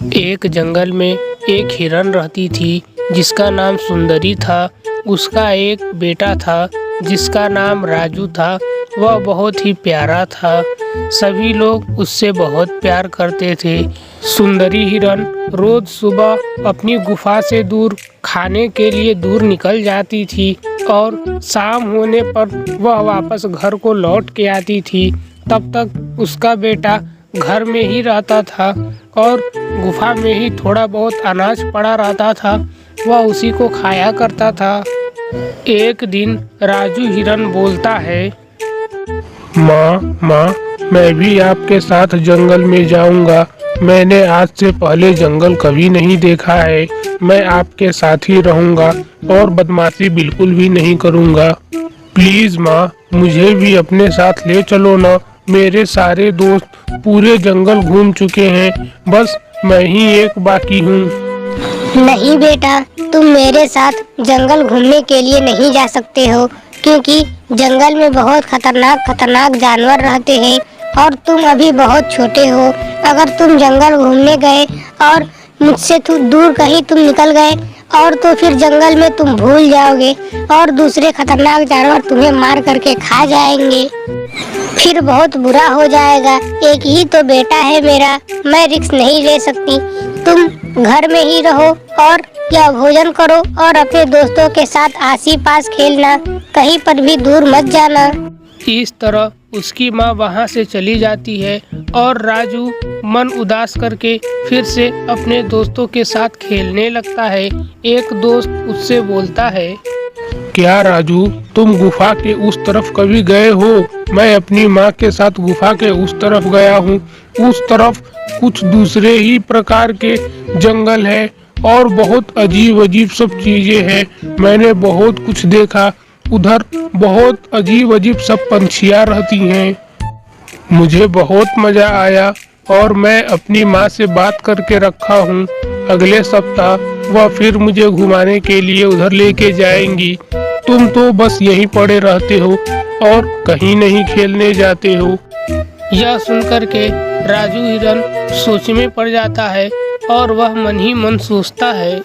एक जंगल में एक हिरन रहती थी जिसका नाम सुंदरी था। उसका एक बेटा था जिसका नाम राजू था। वह बहुत ही प्यारा था। सभी लोग उससे बहुत प्यार करते थे। सुंदरी हिरन रोज सुबह अपनी गुफा से दूर खाने के लिए दूर निकल जाती थी और शाम होने पर वह वापस घर को लौट के आती थी। तब तक उसका बेटा घर में ही रहता था और गुफा में ही थोड़ा बहुत अनाज पड़ा रहता था। वह उसी को खाया करता था। एक दिन राजू हिरन बोलता है, माँ, मैं भी आपके साथ जंगल में जाऊंगा। मैंने आज से पहले जंगल कभी नहीं देखा है। मैं आपके साथ ही रहूंगा और बदमाशी बिल्कुल भी नहीं करूंगा। प्लीज माँ, मुझे भी अपने साथ ले चलो ना। मेरे सारे दोस्त पूरे जंगल घूम चुके हैं, बस मैं ही एक बाकी हूँ। नहीं बेटा, तुम मेरे साथ जंगल घूमने के लिए नहीं जा सकते हो, क्योंकि जंगल में बहुत खतरनाक जानवर रहते हैं और तुम अभी बहुत छोटे हो। अगर तुम जंगल घूमने गए और मुझसे दूर कहीं तुम निकल गए और तो फिर जंगल में तुम भूल जाओगे और दूसरे खतरनाक जानवर तुम्हें मार करके खा जाएंगे। फिर बहुत बुरा हो जाएगा। एक ही तो बेटा है मेरा, मैं रिस्क नहीं ले सकती। तुम घर में ही रहो और या भोजन करो और अपने दोस्तों के साथ आसी पास खेलना, कहीं पर भी दूर मत जाना। इस तरह उसकी माँ वहाँ से चली जाती है और राजू मन उदास करके फिर से अपने दोस्तों के साथ खेलने लगता है। एक दोस्त उससे बोलता है, क्या राजू, तुम गुफा के उस तरफ कभी गए हो? मैं अपनी माँ के साथ गुफा के उस तरफ गया हूँ। उस तरफ कुछ दूसरे ही प्रकार के जंगल है और बहुत अजीब अजीब सब चीजें हैं। मैंने बहुत कुछ देखा। उधर बहुत अजीब अजीब सब पंछियाँ रहती हैं। मुझे बहुत मजा आया और मैं अपनी माँ से बात करके रखा हूँ। अगले सप्ताह वह फिर मुझे घुमाने के लिए उधर लेके जाएंगी। तुम तो बस यहीं पड़े रहते हो और कहीं नहीं खेलने जाते हो। यह सुनकर के राजू हिरन सोच में पड़ जाता है और वह मन ही मन सोचता है,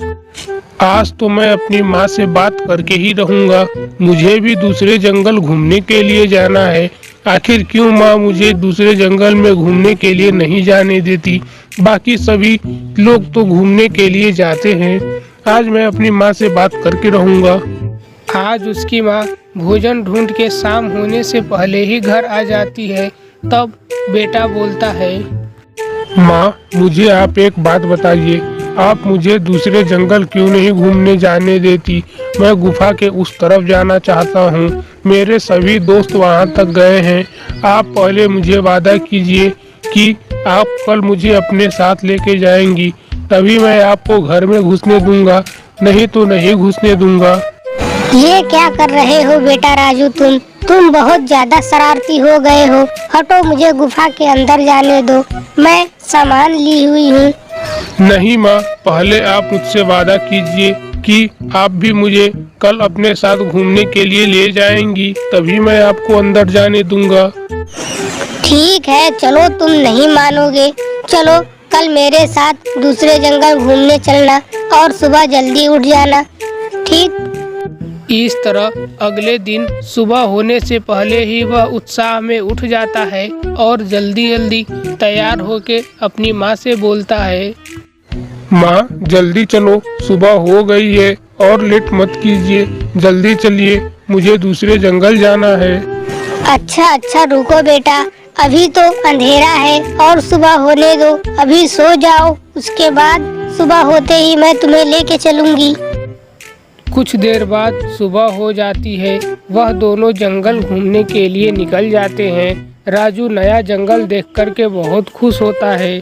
आज तो मैं अपनी माँ से बात करके ही रहूंगा। मुझे भी दूसरे जंगल घूमने के लिए जाना है। आखिर क्यों माँ मुझे दूसरे जंगल में घूमने के लिए नहीं जाने देती? बाकी सभी लोग तो घूमने के लिए जाते हैं। आज मैं अपनी माँ से बात करके रहूंगा। आज उसकी माँ भोजन ढूंढ के शाम होने से पहले ही घर आ जाती है। तब बेटा बोलता है, माँ, मुझे आप एक बात बताइए। आप मुझे दूसरे जंगल क्यों नहीं घूमने जाने देती? मैं गुफा के उस तरफ जाना चाहता हूँ। मेरे सभी दोस्त वहाँ तक गए हैं। आप पहले मुझे वादा कीजिए कि आप कल मुझे अपने साथ लेके जाएंगी, तभी मैं आपको घर में घुसने दूंगा, नहीं तो नहीं घुसने दूंगा। ये क्या कर रहे हो बेटा राजू? तुम बहुत ज्यादा शरारती हो गए हो। हटो, मुझे गुफा के अंदर जाने दो। मैं सामान ली हुई हूँ। नहीं माँ, पहले आप मुझसे वादा कीजिए कि आप भी मुझे कल अपने साथ घूमने के लिए ले जाएंगी, तभी मैं आपको अंदर जाने दूंगा। ठीक है, चलो, तुम नहीं मानोगे। चलो, कल मेरे साथ दूसरे जंगल घूमने चलना और सुबह जल्दी उठ जाना, ठीक? इस तरह अगले दिन सुबह होने से पहले ही वह उत्साह में उठ जाता है और जल्दी जल्दी तैयार होके अपनी माँ से बोलता है, माँ, जल्दी चलो, सुबह हो गई है और लेट मत कीजिए। जल्दी चलिए, मुझे दूसरे जंगल जाना है। अच्छा, रुको बेटा, अभी तो अंधेरा है और सुबह होने दो। अभी सो जाओ, उसके बाद सुबह होते ही मैं तुम्हें लेके चलूंगी। कुछ देर बाद सुबह हो जाती है। वह दोनों जंगल घूमने के लिए निकल जाते हैं। राजू नया जंगल देख कर के बहुत खुश होता है।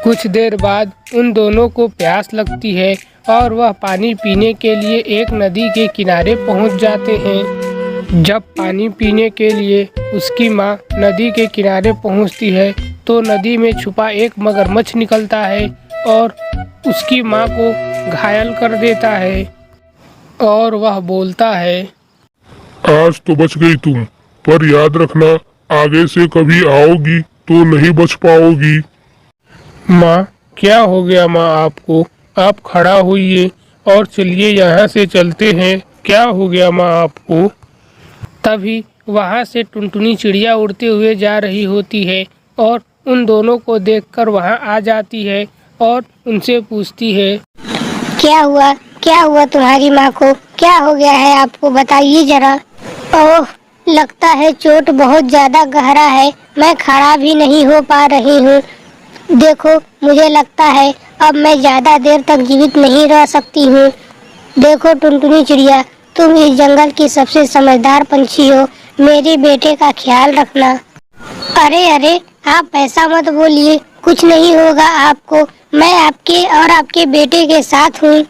कुछ देर बाद उन दोनों को प्यास लगती है और वह पानी पीने के लिए एक नदी के किनारे पहुंच जाते हैं। जब पानी पीने के लिए उसकी माँ नदी के किनारे पहुंचती है तो नदी में छुपा एक मगरमच्छ निकलता है और उसकी माँ को घायल कर देता है और वह बोलता है, आज तो बच गई तुम, पर याद रखना, आगे से कभी आओगी तो नहीं बच पाओगी। माँ, क्या हो गया माँ आपको? आप खड़ा होइए और चलिए यहाँ से चलते हैं। क्या हो गया माँ आपको? तभी वहाँ से टुनटुनी चिड़िया उड़ते हुए जा रही होती है और उन दोनों को देखकर वहाँ आ जाती है और उनसे पूछती है, क्या हुआ तुम्हारी माँ को? क्या हो गया है आपको, बताइए जरा। ओह, लगता है चोट बहुत ज्यादा गहरा है, मैं खड़ा भी नहीं हो पा रही हूँ। देखो, मुझे लगता है अब मैं ज्यादा देर तक जीवित नहीं रह सकती हूँ। देखो टुनटुनी चिड़िया, तुम इस जंगल की सबसे समझदार पंछी हो, मेरे बेटे का ख्याल रखना। अरे आप ऐसा मत बोलिए, कुछ नहीं होगा आपको, मैं आपके और आपके बेटे के साथ हूँ।